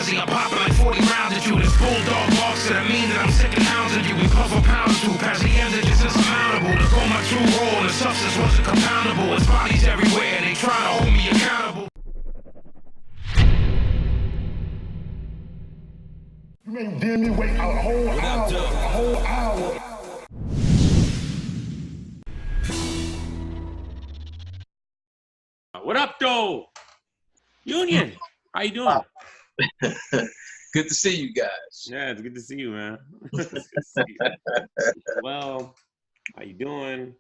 kamikaze. I'm popping like 40 rounds at you. This bulldog barks, so that means that I'm sick and hounds of you. We puff a pound or two, past the end, it's just insurmountable. To go my true role, the substance wasn't compoundable. It's bodies everywhere, they try to hold me accountable. You made Jimmy wait a whole hour. What up, though? Union, how you doing? Good to see you guys. Yeah, it's good to see you, man. It's good to see you. Well, how you doing?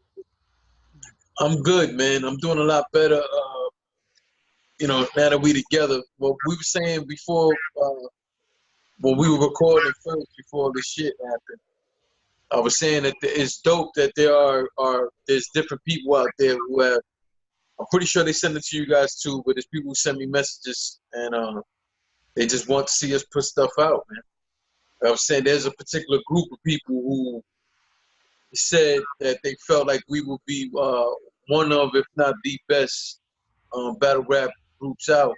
I'm good, man. I'm doing a lot better. Now that we together. What we were saying before, when we were recording first, before this shit happened, I was saying that it's dope that there's different people out there who have. I'm pretty sure they send it to you guys too, but there's people who send me messages and they just want to see us put stuff out, man. I was saying there's a particular group of people who said that they felt like we would be one of, if not the best, battle rap groups out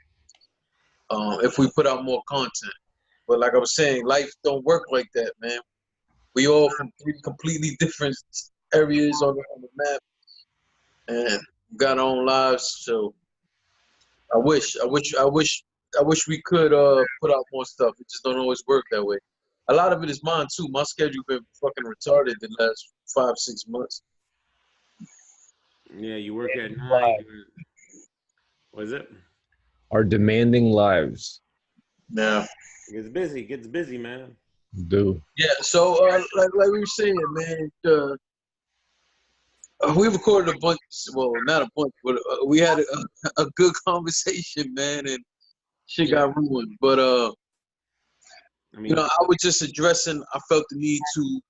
if we put out more content. But like I was saying, life don't work like that, man. We all from three completely different areas on the map, and got our own lives. So I wish we could put out more stuff. It just don't always work that way. A lot of it is mine too. My schedule been fucking retarded the last 5-6 months. Yeah, you work at night. What is it? Our demanding lives. Yeah. It gets busy, man. Do. Yeah, so like we were saying, man, we recorded a bunch, well, not a bunch, but we had a good conversation, man, and shit got ruined. But, I was just addressing, I felt the need to,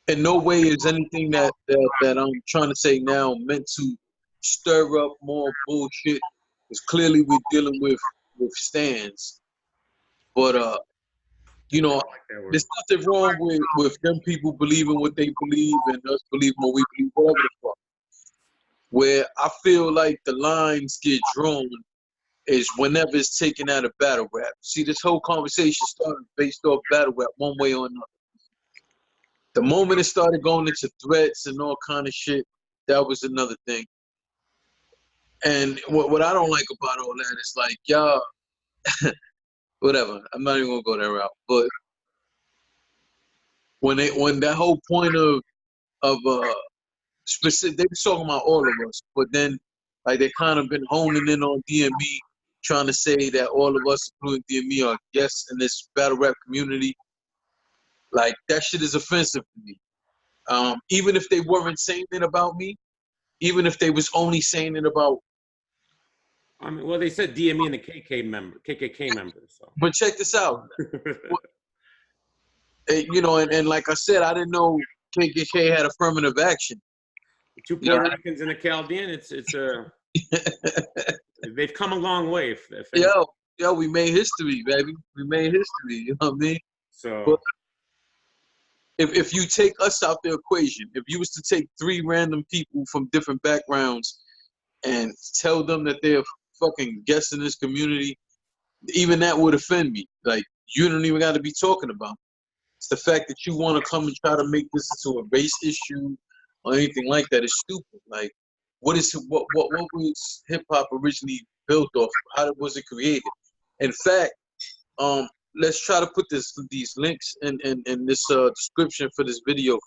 in no way is anything that I'm trying to say now meant to stir up more bullshit, because clearly we're dealing with stands. But, there's nothing wrong with them people believing what they believe and us believing what we believe, whatever the fuck. Where I feel like the lines get drawn is whenever it's taken out of battle rap. See, this whole conversation started based off battle rap one way or another. The moment it started going into threats and all kind of shit, that was another thing. And what I don't like about all that is like, y'all, whatever. I'm not even gonna go that route. But when that whole point of specific, they were talking about all of us, but then like they kind of been honing in on DME, trying to say that all of us, including DME, are guests in this battle rap community. Like that shit is offensive to me. Even if they weren't saying it about me, even if they was only saying it about. I mean, well, they said DME and the KKK members. So. But check this out. And like I said, I didn't know KKK had affirmative action. The two Puerto Ricans and a Chaldean, it's they've come a long way. Yo, we made history, baby. We made history. You know what I mean? So. But if you take us out the equation, if you was to take 3 random people from different backgrounds and tell them that they're fucking guests in this community, even that would offend me. Like, you don't even got to be talking about it. It's the fact that you want to come and try to make this into a race issue or anything like that is stupid. Like, what was hip hop originally built off? How was it created? In fact, let's try to put these links in this description for this video.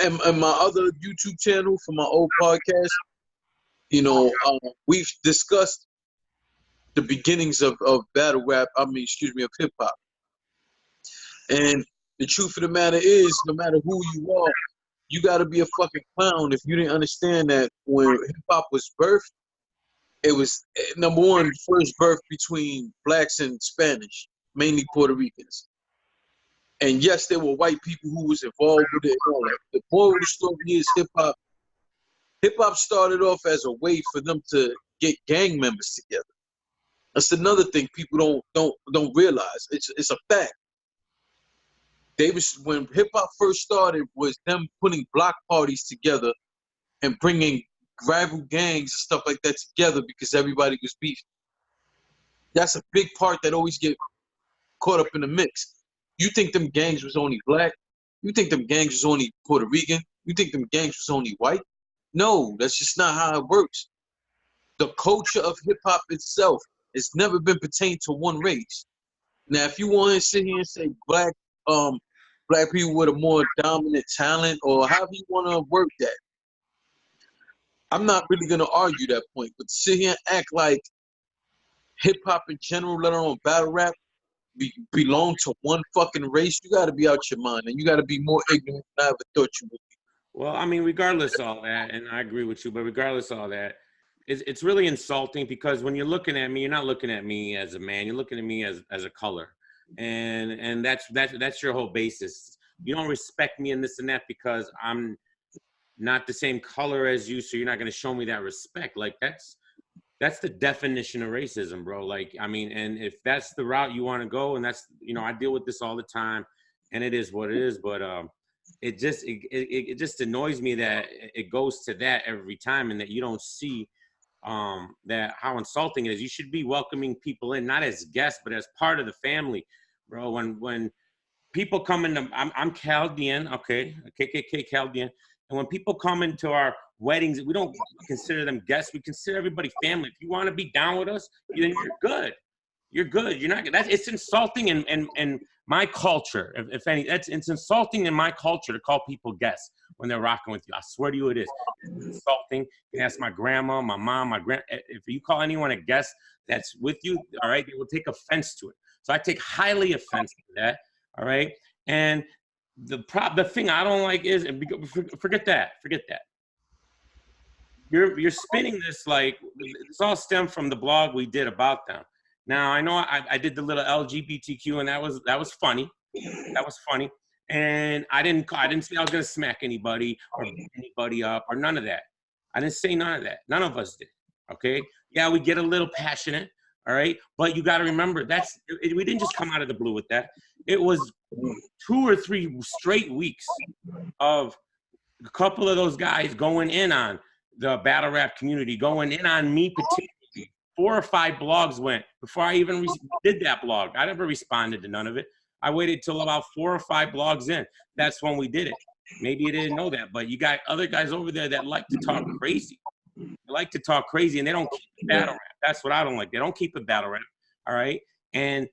And my other YouTube channel for my old podcast, we've discussed the beginnings of battle rap. Of hip hop. And the truth of the matter is, no matter who you are, you got to be a fucking clown if you didn't understand that when hip hop was birthed, it was number one, first birth between blacks and Spanish, mainly Puerto Ricans. And yes, there were white people who was involved with it and all that. The moral of the story is hip hop. Hip hop started off as a way for them to get gang members together. That's another thing people don't realize. It's a fact. When hip hop first started, was them putting block parties together and bringing rival gangs and stuff like that together because everybody was beefing. That's a big part that always get caught up in the mix. You think them gangs was only black? You think them gangs was only Puerto Rican? You think them gangs was only white? No, that's just not how it works. The culture of hip hop itself has never been pertained to one race. Now, if you want to sit here and say black people with a more dominant talent, or however you want to work that, I'm not really gonna argue that point. But to sit here and act like hip hop in general, let alone battle rap, belong to one fucking race, you gotta be out your mind, and you gotta be more ignorant than I ever thought you would be. Well, I mean, regardless of all that, and I agree with you, but regardless of all that, it's really insulting because when you're looking at me, you're not looking at me as a man, you're looking at me as a color. And that's your whole basis. You don't respect me and this and that because I'm not the same color as you, so you're not gonna show me that respect. Like that's the definition of racism, bro. Like, I mean, and if that's the route you want to go, and that's, you know, I deal with this all the time, and it is what it is. But it just annoys me that it goes to that every time, and that you don't see that how insulting it is. You should be welcoming people in, not as guests, but as part of the family, bro. When people come into, I'm Chaldean, okay, KKK Chaldean, and when people come into our weddings, we don't consider them guests. We consider everybody family. If you want to be down with us, then you're good. You're good. You're not. It's insulting in my culture. If any, it's insulting in my culture to call people guests when they're rocking with you. I swear to you, it is. It's insulting. You can ask my grandma, my mom, my grand. If you call anyone a guest that's with you, all right, they will take offense to it. So I take highly offense to that. All right, and the thing I don't like is, forget that. You're spinning this like it's all stemmed from the blog we did about them. Now I know I did the little LGBTQ, and that was funny. That was funny. And I didn't say I was gonna smack anybody or beat anybody up or none of that. I didn't say none of that. None of us did. Okay. Yeah, we get a little passionate. All right. But you got to remember we didn't just come out of the blue with that. It was 2 or 3 straight weeks of a couple of those guys going in on the battle rap community, going in on me particularly. 4 or 5 blogs went before I even did that blog. I never responded to none of it. I waited till about 4 or 5 blogs in. That's when we did it. Maybe you didn't know that, but you got other guys over there that like to talk crazy. They like to talk crazy, and they don't keep it battle rap. That's what I don't like. They don't keep it battle rap, all right? And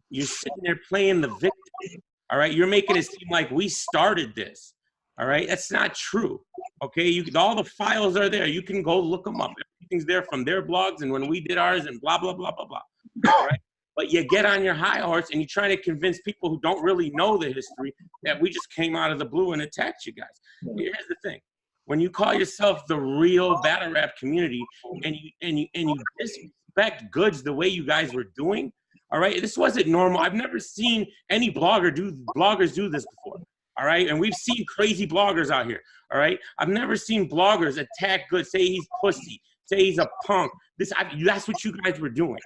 you're sitting there playing the victim, all right? You're making it seem like we started this, all right? That's not true, okay? All the files are there. You can go look them up. Everything's there from their blogs and when we did ours and blah, blah, blah, blah, blah, all right? But you get on your high horse and you're trying to convince people who don't really know the history that we just came out of the blue and attacked you guys. Here's the thing. When you call yourself the real battle rap community and you disrespect goods the way you guys were doing, all right, this wasn't normal. I've never seen any bloggers do this before, all right? And we've seen crazy bloggers out here, all right? I've never seen bloggers attack goods, say he's pussy, say he's a punk. That's what you guys were doing,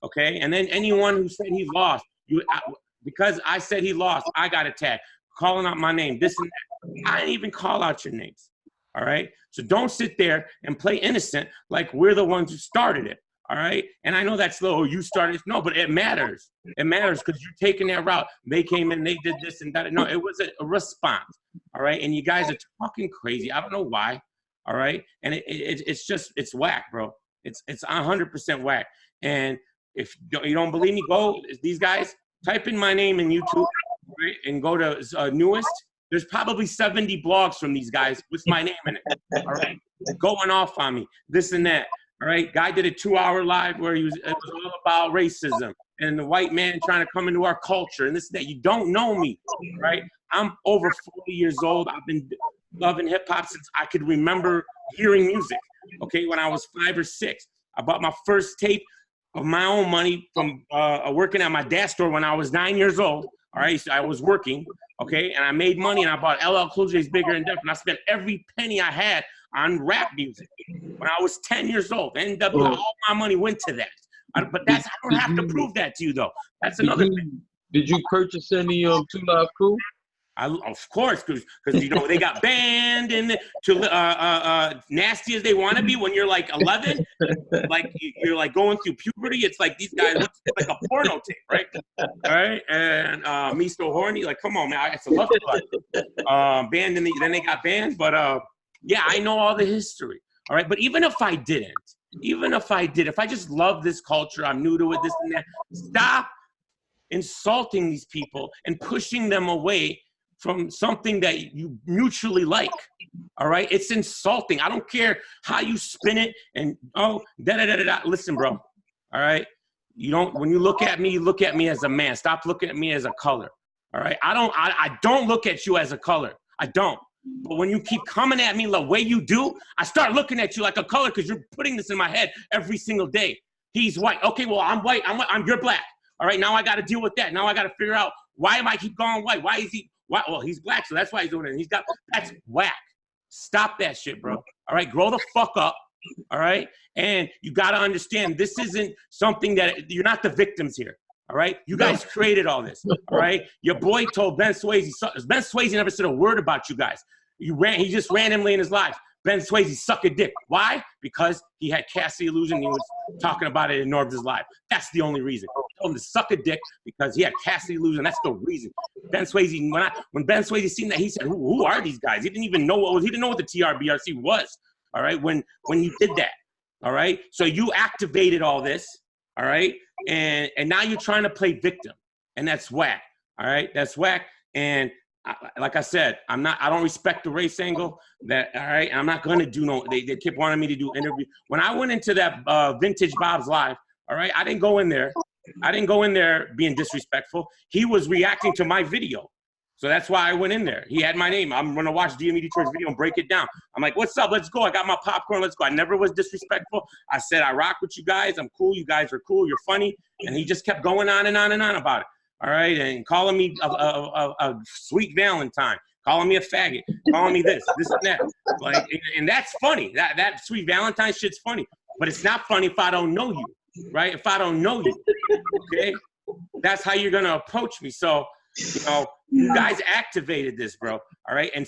okay? And then anyone who said he lost, because I said he lost, I got attacked, calling out my name, this and that. I didn't even call out your names. All right. So don't sit there and play innocent like we're the ones who started it. All right. And I know that's low. You started. No, but it matters. It matters because you're taking that route. They came in, they did this and that. No, it was a response. All right. And you guys are talking crazy. I don't know why. All right. And it's whack, bro. It's 100% whack. And if you don't believe me, go, these guys, type in my name in YouTube, right? And go to newest. There's probably 70 blogs from these guys with my name in it, all right? Going off on me, this and that, all right? Guy did a 2-hour live where it was all about racism and the white man trying to come into our culture and this and that. You don't know me, right? I'm over 40 years old. I've been loving hip hop since I could remember hearing music, okay? When I was 5 or 6, I bought my first tape of my own money from working at my dad's store when I was 9 years old. All right, so I was working, okay, and I made money, and I bought LL Cool J's Bigger and Different. I spent every penny I had on rap music when I was 10 years old. NW, all my money went to that. But I don't have to prove that to you, though. That's another thing. Did you purchase any 2 Live Crew? Of course, because you know they got banned and to nasty as they want to be when you're like 11, like you're like going through puberty. It's like these guys look like a porno tape, right? All right, and me so horny, like come on, man, it's a love life. Banned and then they got banned, but yeah, I know all the history. All right, but even if I didn't, if I just love this culture, I'm new to it, this and that. Stop insulting these people and pushing them away from something that you mutually like. All right, it's insulting. I don't care how you spin it and listen, bro. All right, you don't. When you look at me as a man. Stop looking at me as a color. All right, I don't look at you as a color. I don't. But when you keep coming at me the way you do, I start looking at you like a color because you're putting this in my head every single day. He's white. Okay, well I'm white. You're black. All right, now I got to deal with that. Now I got to figure out why am I keep going white? Why is he? Why? Well, he's black, so that's why he's doing it. That's whack. Stop that shit, bro. All right, grow the fuck up. All right, and you got to understand this isn't something that you're not the victims here. All right, you guys created all this. All right, your boy told Ben Swayze. Ben Swayze never said a word about you guys. He just randomly in his life. Ben Swayze suck a dick. Why? Because he had Cassidy illusion. He was talking about it in Norb's life. That's the only reason. He told him to suck a dick because he had Cassidy illusion. That's the reason. Ben Swayze, when Ben Swayze seen that, he said, "Who are these guys?" He didn't even know he didn't know what the TRBRC was. All right, when you did that. All right, so you activated all this. All right, and now you're trying to play victim, and that's whack. All right, that's whack. And like I said, I don't respect the race angle. All right, I'm not gonna do no. They kept wanting me to do interview. When I went into that Vintage Bob's Live, all right, I didn't go in there. Being disrespectful. He was reacting to my video, so that's why I went in there. He had my name. I'm gonna watch DME Detroit's video and break it down. I'm like, what's up? Let's go. I got my popcorn. Let's go. I never was disrespectful. I said I rock with you guys. I'm cool. You guys are cool. You're funny. And he just kept going on and on and on about it. All right, and calling me a sweet Valentine, calling me a faggot, calling me this and that. Like, and that's funny. That sweet Valentine shit's funny, but it's not funny if I don't know you, right? If I don't know you, okay? That's how you're gonna approach me. So, you know, you guys activated this, bro. All right, and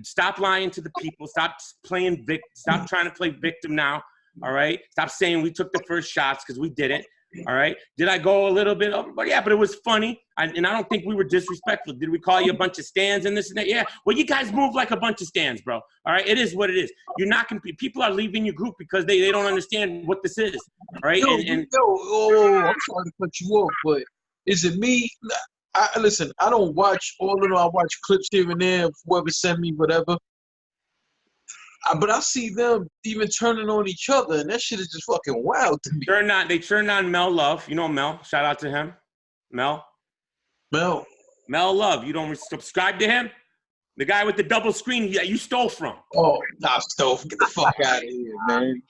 stop lying to the people. Stop playing Stop trying to play victim now. All right, stop saying we took the first shots because we didn't. All right. Did I go a little bit over? But yeah, but it was funny. And I don't think we were disrespectful. Did we call you a bunch of stands and this and that? Yeah. Well, you guys move like a bunch of stands, bro. All right. It is what it is. You're not going to be, people are leaving your group because they don't understand what this is. All right. I'm sorry to cut you off, but is it me? Listen, I don't watch all of them. I watch clips here and there, whoever send me, whatever. But I see them even turning on each other, and that shit is just fucking wild to me. They turned on Mel Love. You know Mel. Shout out to him. Mel Love. You don't subscribe to him? The guy with the double screen that you stole from. Oh, nah, stole. Get the fuck out of here, man.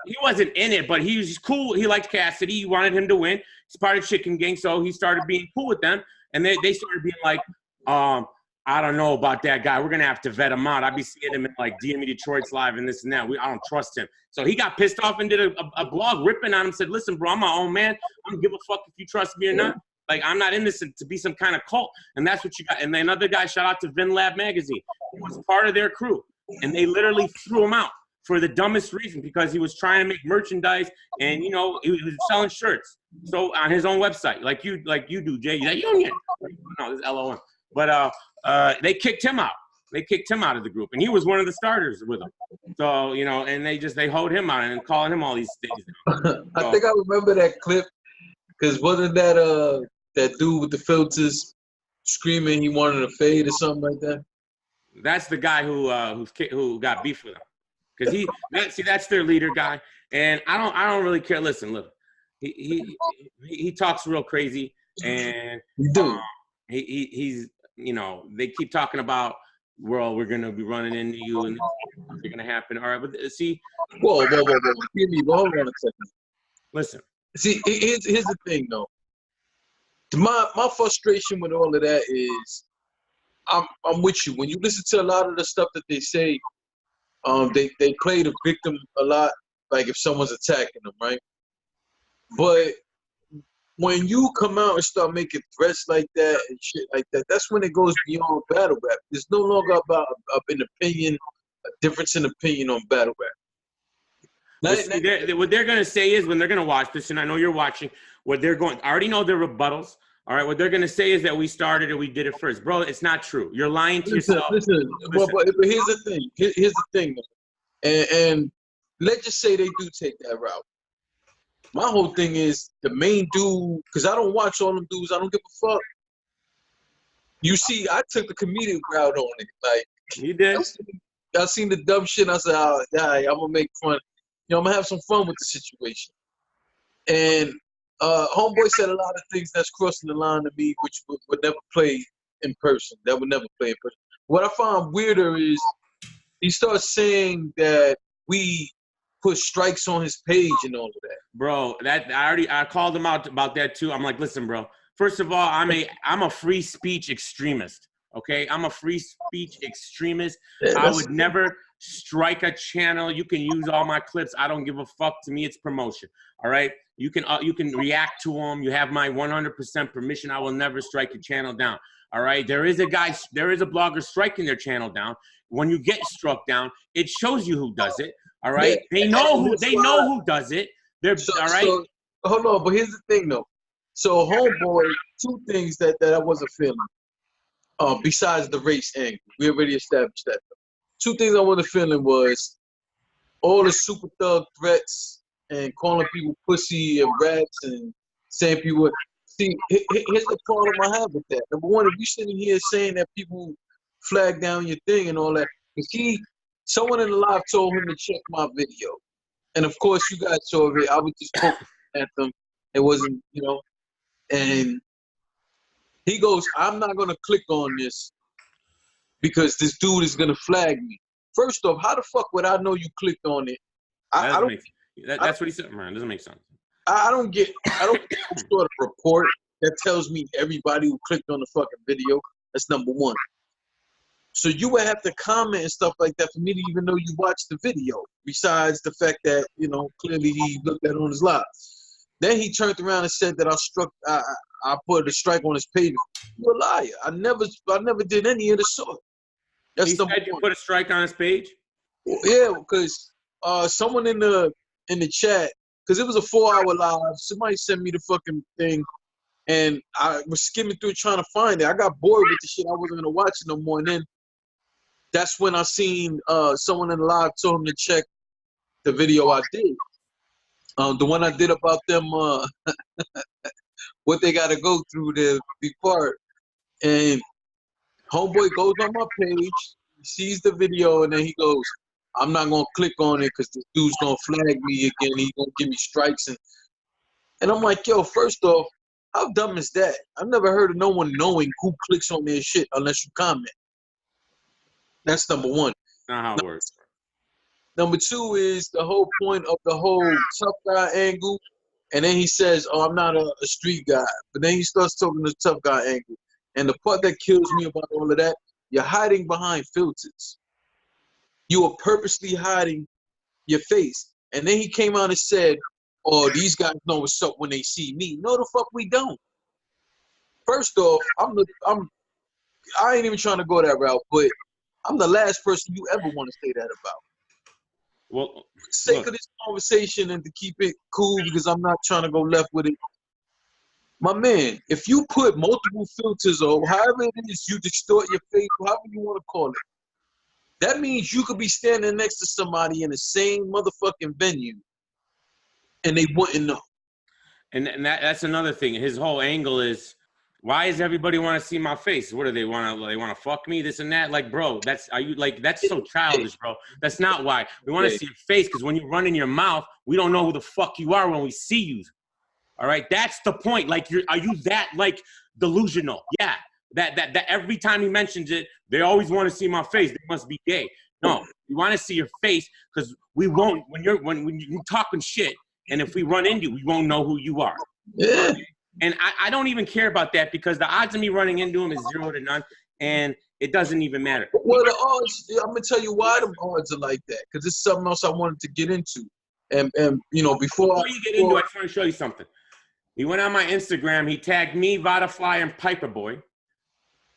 He wasn't in it, but he was cool. He liked Cassidy. He wanted him to win. He's part of Chicken Gang, so he started being cool with them. And they started being like, I don't know about that guy. We're going to have to vet him out. I be seeing him in like DME Detroit's live and this and that. I don't trust him. So he got pissed off and did a blog ripping on him. Said, listen, bro, I'm my own man. I don't give a fuck if you trust me or not. Like, I'm not in this to be some kind of cult. And that's what you got. And then another guy, shout out to VinLab Magazine, who was part of their crew. And they literally threw him out for the dumbest reason, because he was trying to make merchandise and, you know, he was selling shirts. So on his own website, like you do, Jay. That union. No, this is LOM. But they kicked him out. They kicked him out of the group, and he was one of the starters with them. So, you know, and they hoed him out and calling him all these things. So, I think I remember that clip, because wasn't that that dude with the filters screaming he wanted a fade or something like that? That's the guy who got beef with him, because that's their leader guy, and I don't really care. Listen, look, he talks real crazy, and he's. You know, they keep talking about, well, we're going to be running into you and it's going to happen. All right, but see. Whoa. Hold on a second. Listen. See, here's the thing, though. My frustration with all of that is I'm with you. When you listen to a lot of the stuff that they say, they play the victim a lot, like if someone's attacking them, right? But when you come out and start making threats like that and shit like that, that's when it goes beyond battle rap. It's no longer about an opinion, a difference in opinion on battle rap. But see, what they're going to say is when they're going to watch this, and I know you're watching, what they're going, I already know their rebuttals. All right, what they're going to say is that we started and we did it first. Bro, it's not true. You're lying to yourself. Listen. But here's the thing. Here's the thing. And let's just say they do take that route. My whole thing is the main dude, because I don't watch all them dudes. I don't give a fuck. You see, I took the comedic route on it. Like, you did. I seen the dumb shit. And I said, oh, I'm going to make fun. You know, I'm going to have some fun with the situation. And Homeboy said a lot of things that's crossing the line to me, which would never play in person. That would never play in person. What I find weirder is he starts saying that we put strikes on his page and all of that. Bro, I called him out about that too. I'm like, listen, bro. First of all, I'm a free speech extremist. Okay, I'm a free speech extremist. Yeah, I would never strike a channel. You can use all my clips. I don't give a fuck. To me, it's promotion. All right, you can react to them. You have my 100% permission. I will never strike your channel down. All right, there is a blogger striking their channel down. When you get struck down, it shows you who does it. All right, they know who does it. All right. So, hold on, but here's the thing though. So Homeboy, two things that I wasn't feeling. Besides the race angle, we already established that. Two things I wasn't feeling was all the super thug threats and calling people pussy and rats and saying people. See, here's the problem I have with that. Number one, if you're sitting here saying that people flag down your thing and all that, someone in the live told him to check my video, and of course you guys saw it. I was just poking at them. It wasn't, and he goes, I'm not going to click on this because this dude is going to flag me. First off, how the fuck would I know you clicked on it? That's what he said, man. It doesn't make sense. I don't get some sort of report that tells me everybody who clicked on the fucking video. That's number one. So you would have to comment and stuff like that for me to even know you watched the video, besides the fact that, clearly he looked at it on his live. Then he turned around and said that I put a strike on his page. You're a liar. I never did any of the sort. That's he said you put a strike on his page? Yeah, because someone in the chat, because it was a 4-hour live, somebody sent me the fucking thing, and I was skimming through trying to find it. I got bored with the shit. I wasn't gonna watch it no more. And then that's when I seen someone in the live told him to check the video I did. The one I did about them, what they got to go through to be part. And Homeboy goes on my page, sees the video, and then he goes, I'm not going to click on it because this dude's going to flag me again. He's going to give me strikes. And I'm like, yo, first off, how dumb is that? I've never heard of no one knowing who clicks on their shit unless you comment. That's number one. Not how it works. Number two is the whole point of the whole tough guy angle. And then he says, oh, I'm not a street guy. But then he starts talking the tough guy angle. And the part that kills me about all of that, you're hiding behind filters. You are purposely hiding your face. And then he came out and said, oh, these guys know what's up when they see me. No, the fuck we don't. First off, I ain't even trying to go that route, but I'm the last person you ever want to say that about. Well, for the sake of this conversation and to keep it cool, because I'm not trying to go left with it. My man, if you put multiple filters or however it is you distort your face, however you want to call it, that means you could be standing next to somebody in the same motherfucking venue and they wouldn't know. And that's another thing. His whole angle is, why does everybody want to see my face? What do they want to fuck me, this and that? Like, bro, that's so childish, bro. That's not why. We want to see your face because when you run in your mouth, we don't know who the fuck you are when we see you. All right, that's the point. Like, are you that like delusional? Yeah, that every time he mentions it, they always want to see my face. They must be gay. No, we want to see your face because we won't when you're talking shit, and if we run into you, we won't know who you are. Yeah. And I don't even care about that because the odds of me running into him is 0 to none, and it doesn't even matter. Well, the odds, I'm gonna tell you why the odds are like that, because it's something else I wanted to get into. And before you get into it, I just want to show you something. He went on my Instagram. He tagged me, Vodafly, and Piperboy.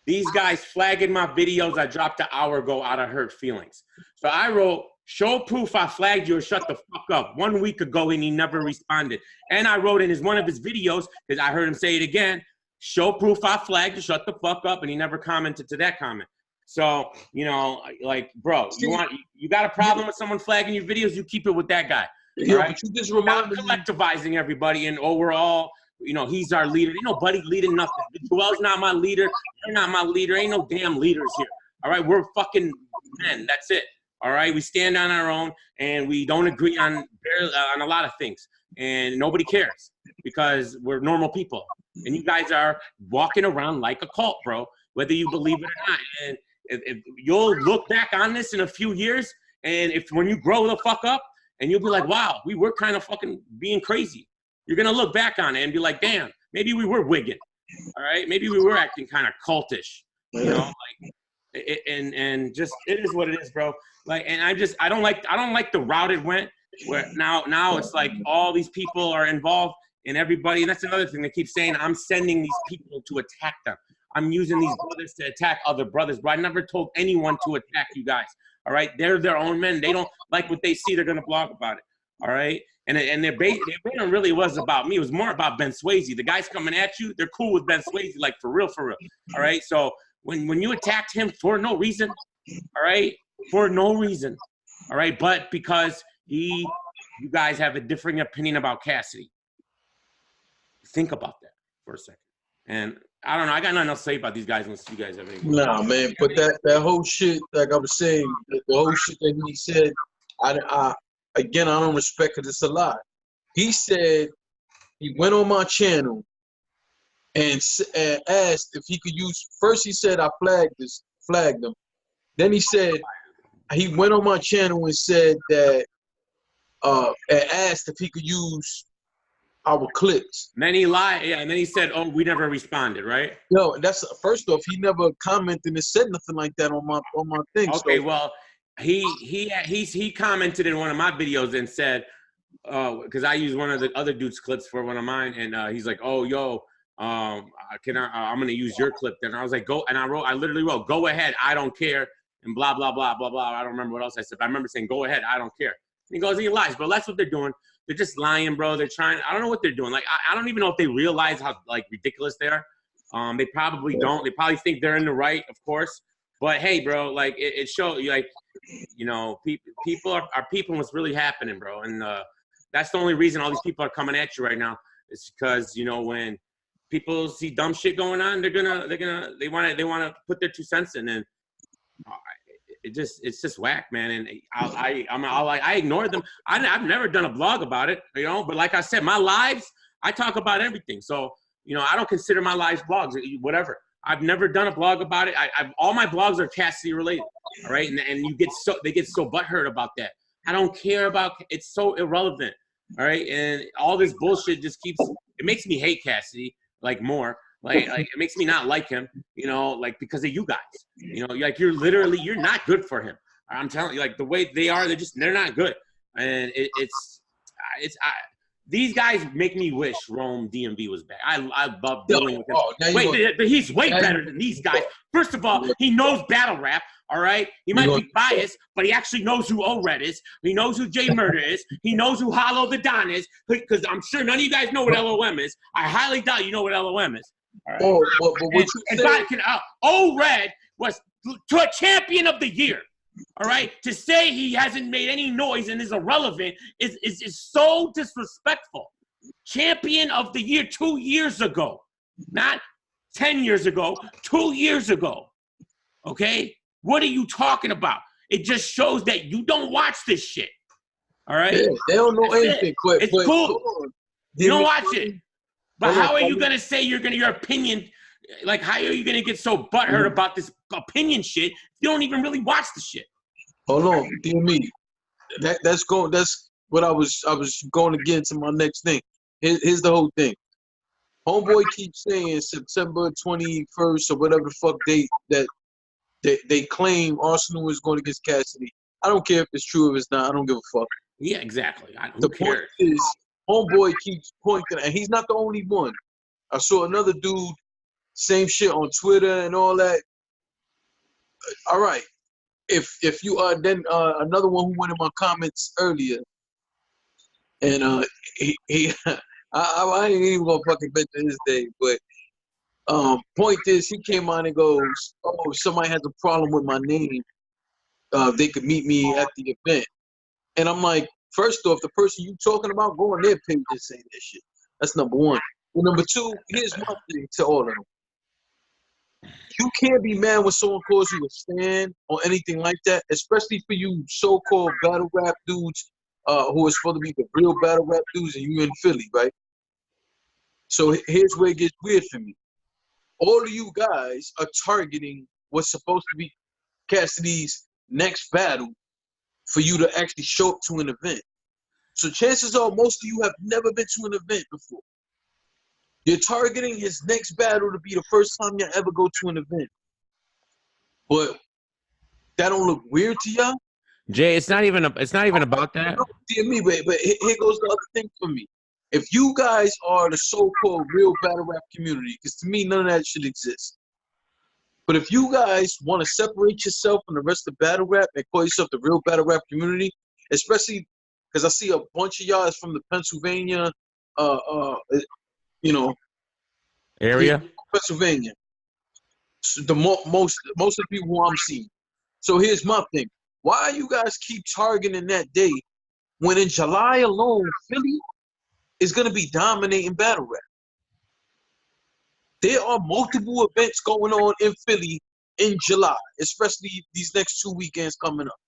These guys flagging my videos I dropped an hour ago out of hurt feelings. So I wrote, show proof I flagged you or shut the fuck up. 1 week ago, and he never responded. And I wrote in one of his videos, because I heard him say it again, show proof I flagged you, shut the fuck up, and he never commented to that comment. So, you know, like, bro, you got a problem with someone flagging your videos, you keep it with that guy. Yeah, right? but you just reminded me. Collectivizing everybody, and overall, you know, he's our leader. Ain't nobody leading nothing. Joel's not my leader. You're not my leader. Ain't no damn leaders here. All right, we're fucking men. That's it. All right, we stand on our own, and we don't agree on a lot of things, and nobody cares because we're normal people. And you guys are walking around like a cult, bro, whether you believe it or not. And if you'll look back on this in a few years, and when you grow the fuck up, and you'll be like, wow, we were kind of fucking being crazy. You're gonna look back on it and be like, damn, maybe we were wigging, all right? Maybe we were acting kind of cultish, you know, like, and just it is what it is, bro. Like, and I don't like the route it went, where now it's like all these people are involved and everybody, and that's another thing they keep saying. I'm sending these people to attack them. I'm using these brothers to attack other brothers, but I never told anyone to attack you guys. All right, they're their own men. They don't like what they see. They're gonna blog about it. All right, and their banner really was about me. It was more about Ben Swayze. The guys coming at you, they're cool with Ben Swayze, like for real. All right, so when you attacked him for no reason, all right, for no reason, all right, but because you guys have a differing opinion about Cassidy. Think about that for a second. And I don't know. I got nothing else to say about these guys unless you guys have anything. Nah, man. But that whole shit, like I was saying, the whole shit that he said, I don't respect because it's a lie. He said he went on my channel and asked if he could use. First, he said I flagged him. Then he said he went on my channel and said that and asked if he could use our clips. And then he lied, yeah, and then he said, "Oh, we never responded," right? No, that's first off. He never commented and said nothing like that on my thing. Okay, so. well, he commented in one of my videos and said, because I used one of the other dude's clips for one of mine, and he's like, "Oh, yo, I'm gonna use your clip." Then I was like, "Go," and I literally wrote, "Go ahead, I don't care," and blah blah blah blah blah. I don't remember what else I said, but I remember saying, "Go ahead, I don't care." And he goes, "He lies," but that's what they're doing. They're just lying, bro. They're trying. I don't know what they're doing. Like, I don't even know if they realize how like ridiculous they are. They probably don't. They probably think they're in the right, of course. But hey, bro, like it shows you, like, you know, people are people. What's really happening, bro? And that's the only reason all these people are coming at you right now. Is because, you know, when people see dumb shit going on, they want to put their 2 cents in, and it's just whack, man. And I ignore them. I've never done a blog about it, you know. But like I said, my lives, I talk about everything. So, you know, I don't consider my lives blogs, whatever. I've never done a blog about it. All my blogs are Cassidy related, all right. And they get so butthurt about that. I don't care about. It's so irrelevant, all right. And all this bullshit just keeps. It makes me hate Cassidy like more. Like it makes me not like him, you know, like because of you guys, you know, like you're not good for him. I'm telling you, like the way they are, they're not good. And these guys make me wish Rome DMV was back. I love dealing with him. Wait, but he's way better than these guys. First of all, he knows battle rap. All right, he might be biased, but he actually knows who O-Red is. He knows who J Murder is. He knows who Hollow the Don is. Because I'm sure none of you guys know what LOM is. I highly doubt you know what LOM is. All right. But what you said, O-Red was to a champion of the year. All right, to say he hasn't made any noise and is irrelevant is so disrespectful. Champion of the year 2 years ago, not 10 years ago, 2 years ago. Okay, what are you talking about? It just shows that you don't watch this shit. All right, yeah, they don't know anything. It's cool. You don't watch it. But how are you gonna say your opinion? Like, how are you gonna get so butthurt about this opinion shit if you don't even really watch the shit? Hold on, DME. That's what I was going to get into my next thing. Here's the whole thing. Homeboy keeps saying September 21st or whatever the fuck date that they claim Arsenal is going against Cassidy. I don't care if it's true or if it's not. I don't give a fuck. Yeah, exactly. Who The cares? point is, homeboy keeps pointing, and he's not the only one. I saw another dude, same shit on Twitter and all that. All right, if you are then another one who went in my comments earlier, and he I ain't even gonna fucking mention his name, but point is he came on and goes, oh, if somebody has a problem with my name, they could meet me at the event. And I'm like, first off, the person you talking about, go on their page and say that shit. That's number one. And number two, here's my thing to all of them. You can't be mad when someone calls you a stan or anything like that, especially for you so-called battle rap dudes who are supposed to be the real battle rap dudes, and you in Philly, right? So here's where it gets weird for me. All of you guys are targeting what's supposed to be Cassidy's next battle for you to actually show up to an event. So chances are most of you have never been to an event before. You're targeting his next battle to be the first time you ever go to an event. But that don't look weird to y'all? Jay, it's not even about that. Dear me, but here goes the other thing for me. If you guys are the so-called real battle rap community, because to me none of that should exist. But if you guys want to separate yourself from the rest of battle rap and call yourself the real battle rap community, especially because I see a bunch of y'all is from the Pennsylvania, Area? Pennsylvania. So most of the people who I'm seeing. So here's my thing. Why you guys keep targeting that day when in July alone, Philly is going to be dominating battle rap? There are multiple events going on in Philly in July, especially these next 2 weekends coming up.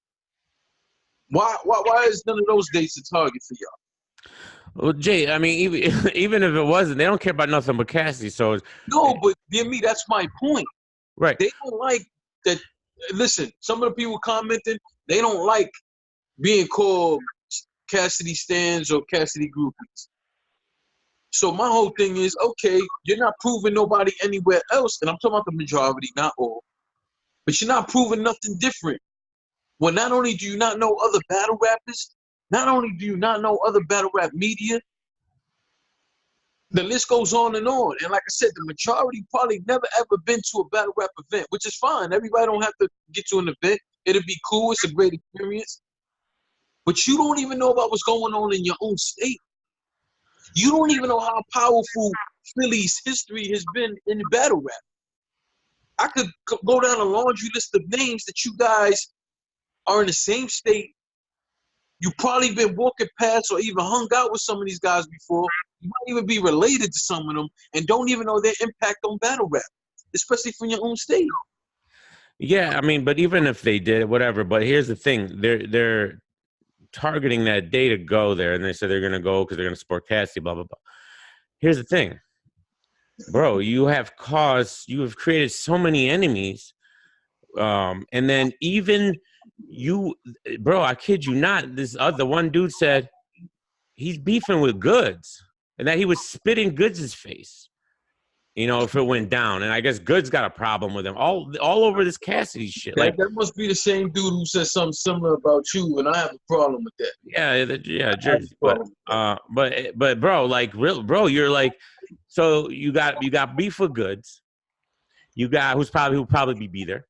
Why is none of those dates a target for y'all? Well, Jay, I mean, even if it wasn't, they don't care about nothing but Cassidy. So No, but near me, that's my point. right. They don't like that. Listen, some of the people commenting, they don't like being called Cassidy stands or Cassidy groupies. So my whole thing is, okay, you're not proving nobody anywhere else, and I'm talking about the majority, not all, but you're not proving nothing different. Well, not only do you not know other battle rappers, not only do you not know other battle rap media, the list goes on. And like I said, the majority probably never ever been to a battle rap event, which is fine. Everybody don't have to get to an event. It'll be cool. It's a great experience. But you don't even know about what's going on in your own state. You don't even know how powerful Philly's history has been in the battle rap. I could go down a laundry list of names that you guys are in the same state. You've probably been walking past or even hung out with some of these guys before. You might even be related to some of them and don't even know their impact on battle rap, especially from your own state. Yeah, I mean, but even if they did, whatever. But here's the thing: they're targeting that day to go there, and they said they're going to go because they're going to support Cassidy. Blah blah blah. Here's the thing, bro. You have created so many enemies, and then even you, bro. I kid you not. This other one dude said he's beefing with Goods, and that he was spitting Goods' face. You know, if it went down, and I guess Goods got a problem with him all over this Cassidy shit. Like that must be the same dude who said something similar about you, and I have a problem with that. Yeah, Jersey. But bro, like real, bro, you're like, so you got beef with Goods. You got who'll probably be there.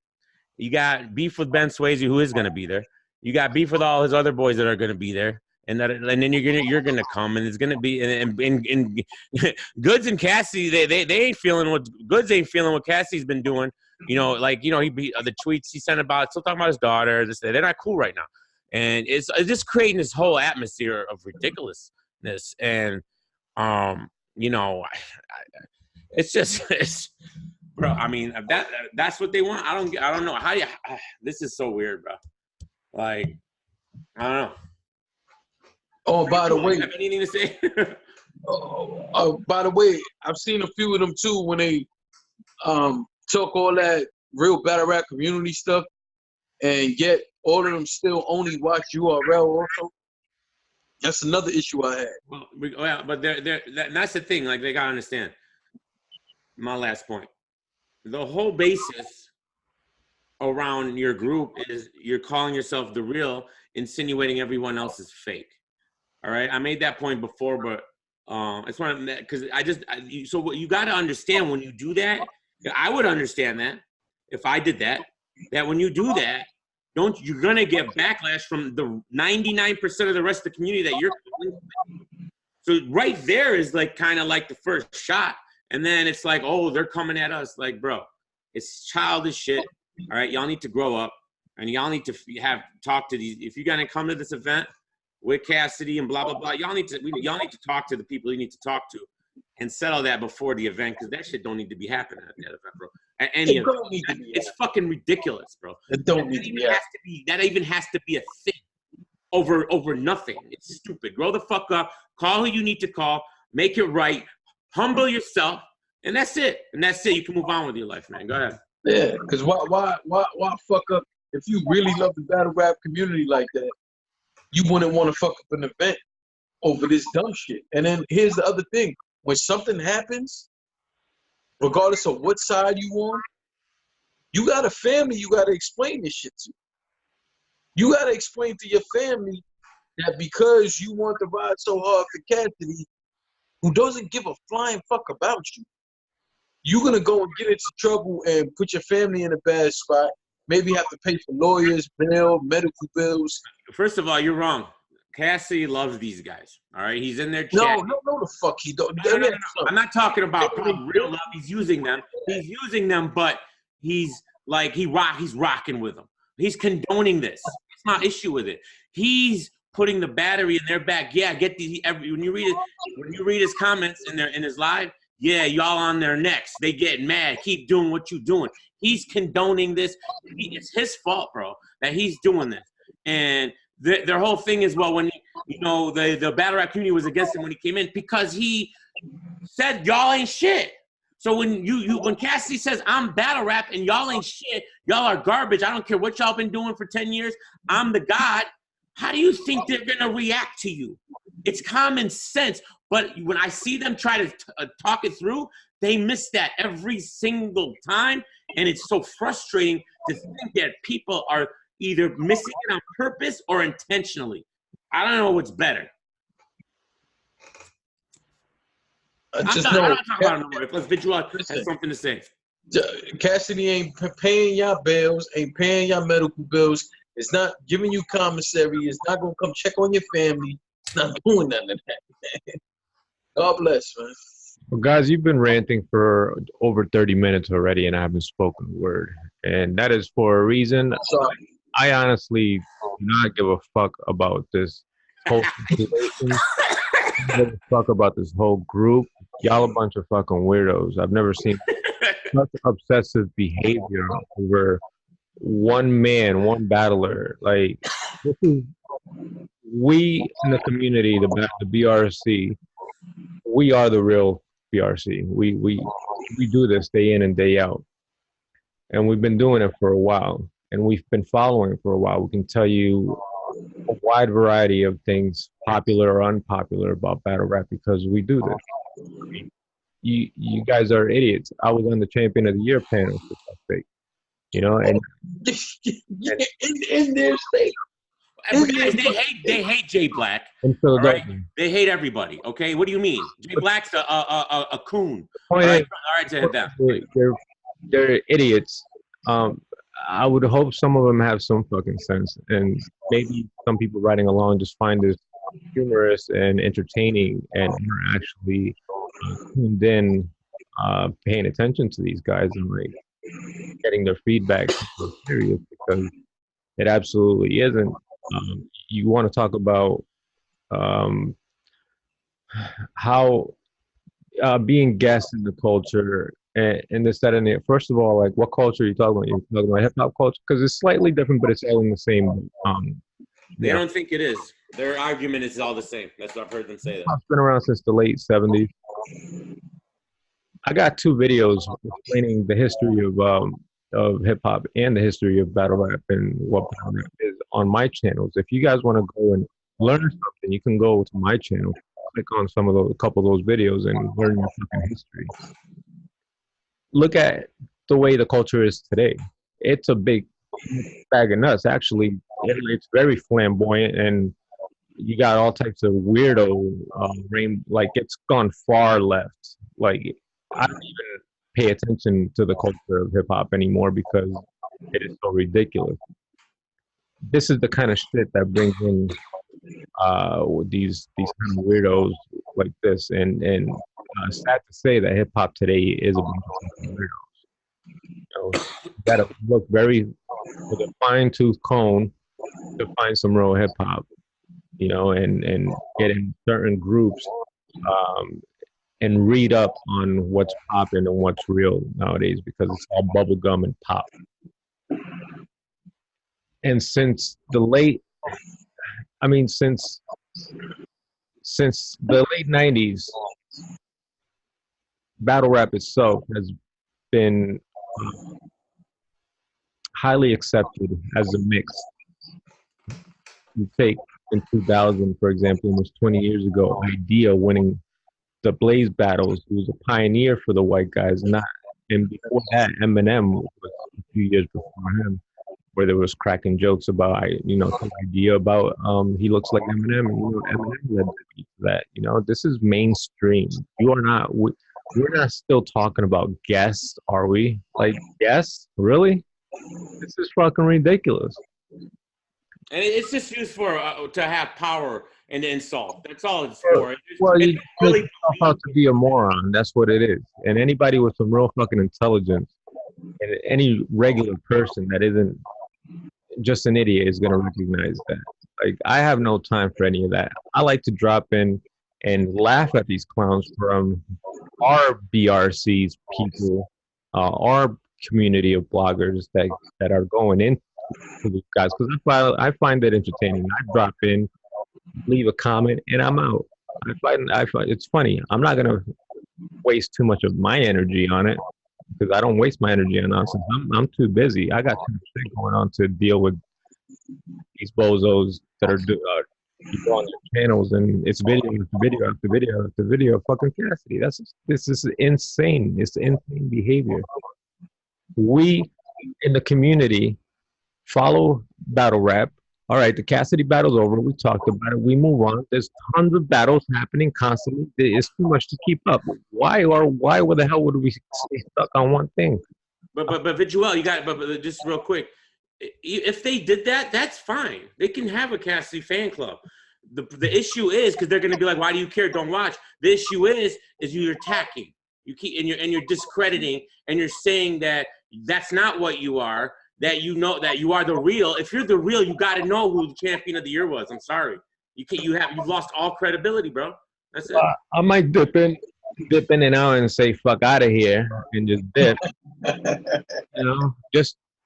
You got beef with Ben Swayze, who is gonna be there. You got beef with all his other boys that are gonna be there. And then you're gonna come, and it's gonna be and Goods and Cassidy they ain't feeling what Goods ain't feeling what Cassidy's been doing. You know, like he the tweets he sent about still talking about his daughter. They're not cool right now, and it's just creating this whole atmosphere of ridiculousness. And it's bro. I mean that's what they want. I don't know how you. This is so weird, bro. Like I don't know. Oh, by the way, have anything to say? By the way, I've seen a few of them too when they talk all that real battle rap community stuff, and yet all of them still only watch URL also. That's another issue I had. Well, but that's the thing. Like they gotta understand. My last point: the whole basis around your group is you're calling yourself the real, insinuating everyone else is fake. All right, I made that point before, but I just want to, because so what you got to understand when you do that, I would understand that if I did that, that when you do that, you're gonna get backlash from the 99% of the rest of the community that you're. So right there is like kind of like the first shot, and then it's like, oh, they're coming at us, like, bro, it's childish shit. All right, y'all need to grow up, and y'all need to talk to these. If you're gonna come to this event with Cassidy and blah blah blah, y'all need to talk to the people you need to talk to, and settle that before the event, because that shit don't need to be happening at that event, bro. At any event, it's fucking ridiculous, bro. It don't need to be. That even has to be a thing over nothing. It's stupid. Grow the fuck up. Call who you need to call. Make it right. Humble yourself, and that's it. And that's it. You can move on with your life, man. Go ahead. Yeah, because why fuck up? If you really love the battle rap community like that, you wouldn't want to fuck up an event over this dumb shit. And then here's the other thing: when something happens, regardless of what side you on, you got a family you got to explain this shit to. You got to explain to your family that because you want to ride so hard for Cassidy, who doesn't give a flying fuck about you, you're going to go and get into trouble and put your family in a bad spot, maybe have to pay for lawyers, bail, medical bills. First of all, you're wrong. Cassidy loves these guys. All right, he's in their chat. No, the fuck he don't. No. I'm not talking about real love. He's using them. But he's like he's rocking with them. He's condoning this. It's not issue with it. He's putting the battery in their back. Yeah, get these. When you read his comments in his live, yeah, y'all on their necks. They get mad. Keep doing what you're doing. He's condoning this. It's his fault, bro, that he's doing this. And their whole thing is, well, when the battle rap community was against him when he came in because he said y'all ain't shit. So when when Cassidy says I'm battle rap and y'all ain't shit, y'all are garbage. I don't care what y'all been doing for 10 years. I'm the god. How do you think they're gonna react to you? It's common sense. But when I see them try to talk it through, they miss that every single time, and it's so frustrating to think that people are either missing it on purpose or intentionally. I don't know what's better. I'm not talking about it no more. Plus, Visual has something to say. Cassidy ain't paying y'all bills, ain't paying y'all medical bills. It's not giving you commissary. It's not going to come check on your family. It's not doing none of that. God bless, man. Well, guys, you've been ranting for over 30 minutes already, and I haven't spoken a word. And that is for a reason. Sorry. I honestly do not give a fuck about this whole situation. I don't give a fuck about this whole group. Y'all a bunch of fucking weirdos. I've never seen such obsessive behavior over one man, one battler. Like, this is, we in the community, the BRC, we are the real BRC. We do this day in and day out. And we've been doing it for a while. And we've been following for a while. We can tell you a wide variety of things, popular or unpopular, about battle rap because we do this. I mean, you guys are idiots. I was on the Champion of the Year panel for that sake, and in their state. They hate Jay Black. In Philadelphia. Right? They hate everybody. Okay, what do you mean? Jay Black's a coon. All right, to hit that. They're idiots. I would hope some of them have some fucking sense, and maybe some people writing along just find this humorous and entertaining, and are actually tuned in, paying attention to these guys and like getting their feedback serious, because it absolutely isn't. You want to talk about how being guests in the culture and this, that, and the, first of all, like, what culture are you talking about? You're talking about hip hop culture, because it's slightly different, but it's all in the same. They don't think it is. Their argument is all the same. That's what I've heard them say. That it's been around since the late '70s. I got 2 videos explaining the history of hip hop and the history of battle rap and what battle rap is on my channels. If you guys want to go and learn something, you can go to my channel, click on a couple of those videos, and learn your fucking history. Look at the way the culture is today. It's a big bag of nuts. Actually, it's very flamboyant, and you got all types of weirdo like it's gone far left. Like I don't even pay attention to the culture of hip hop anymore because it is so ridiculous. This is the kind of shit that brings in these kind of weirdos like this, and sad to say that hip hop today is a bunch of fucking weirdos. You know, you gotta look very with a fine tooth comb to find some real hip hop. You know, and get in certain groups and read up on what's popping and what's real nowadays because it's all bubblegum and pop. And since the late, I mean, since the late 90s, battle rap itself has been highly accepted as a mix. You take in 2000, for example, almost 20 years ago, Idea winning the Blaze battles. He was a pioneer for the white guys. And before that, Eminem was a few years before him, where there was cracking jokes about, some idea about he looks like Eminem, and Eminem led the beat to that. This is mainstream. We're not still talking about guests, are we? Like guests, really? This is fucking ridiculous. And it's just used for to have power and insult. That's all it's for. You really out to be a moron. That's what it is. And anybody with some real fucking intelligence, and any regular person that isn't just an idiot is gonna recognize that. Like I have no time for any of that. I like to drop in and laugh at these clowns from our BRC's people, our community of bloggers that are going in to these guys, because I find it entertaining. I drop in, leave a comment, and I'm out. I find it's funny. I'm not gonna waste too much of my energy on it because I don't waste my energy on nonsense. I'm too busy. I got too much shit going on to deal with these bozos that are on their channels, and it's video after video after video after video of fucking Cassidy. This is insane. It's insane behavior. We in the community follow battle rap. All right, the Cassidy battle's over. We talked about it. We move on. There's tons of battles happening constantly. It's too much to keep up. Why the hell would we stay stuck on one thing? But Visuel, you got. But just real quick, if they did that, that's fine. They can have a Cassidy fan club. The issue is because they're going to be like, why do you care? Don't watch. The issue is you're attacking. You keep and you're discrediting and you're saying that that's not what you are. That that you are the real. If you're the real, you got to know who the champion of the year was. I'm sorry, you've lost all credibility, bro. That's it. I might dip in and out and say fuck out of here and just dip.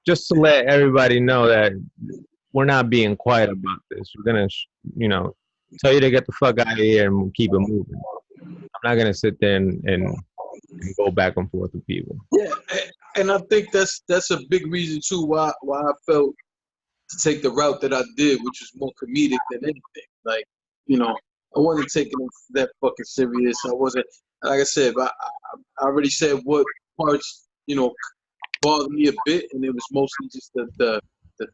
Just to let everybody know that we're not being quiet about this. We're gonna, tell you to get the fuck out of here and keep it moving. I'm not gonna sit there and go back and forth with people. Yeah, and I think that's a big reason too why I felt to take the route that I did, which was more comedic than anything. Like, I wasn't taking it that fucking serious. I wasn't, like I said, I already said what parts, bothered me a bit, and it was mostly just the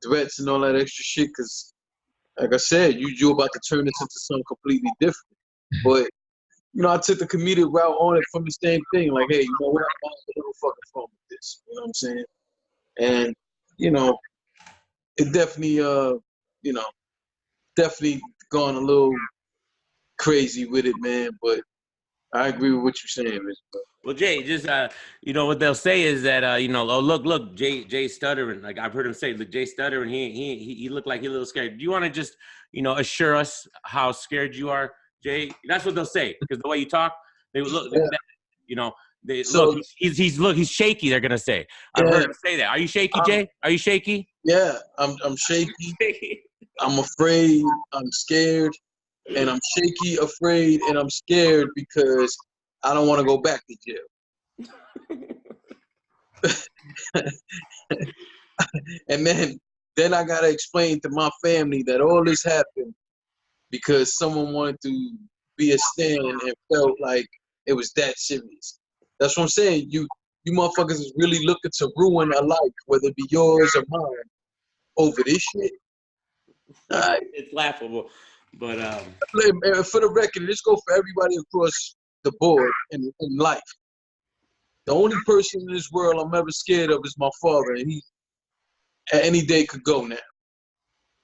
threats and all that extra shit. Cause, like I said, you about to turn this into something completely different. But I took the comedic route on it from the same thing. Like, hey, you know what? I'm not a little fucking fun with this. You know what I'm saying? And, it definitely, definitely gone a little crazy with it, man. But I agree with what you're saying, Mr. Well, Jay, just what they'll say is that oh look, Jay stuttering. Like I've heard him say, look, Jay stuttering. He looked like he's a little scared. Do you want to just assure us how scared you are, Jay? That's what they'll say because the way you talk, they look. Yeah. He's shaky. They're gonna say. I've heard him say that. Are you shaky, Jay? Are you shaky? Yeah, I'm shaky. I'm afraid. I'm scared. And I'm shaky, afraid, and I'm scared because I don't want to go back to jail. And then I gotta explain to my family that all this happened because someone wanted to be a stand and felt like it was that serious. That's what I'm saying. You motherfuckers is really looking to ruin a life, whether it be yours or mine, over this shit. It's laughable. But For the record, this go for everybody across the board in life. The only person in this world I'm ever scared of is my father, and he at any day could go now.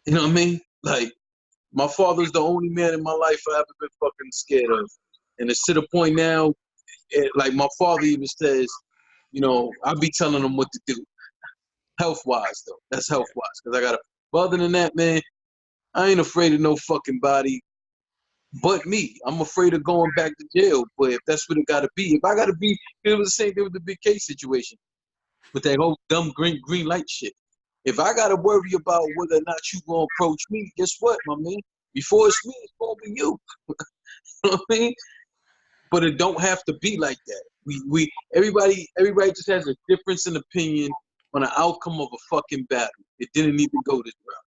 You know what I mean? Like, my father's the only man in my life I ever been fucking scared of. And it's to the point now, like my father even says, you know, I be telling him what to do. Health-wise, though. That's health-wise. Because I got to, but other than that, man, I ain't afraid of no fucking body but me. I'm afraid of going back to jail. But if that's what it got to be, if I got to be, it was the same thing with the Big K situation. With that whole dumb green light shit. If I got to worry about whether or not you going to approach me, guess what, my man? Before it's me, it's going to be you. You know what I mean? But it don't have to be like that. Everybody just has a difference in opinion on the outcome of a fucking battle. It didn't even go this route.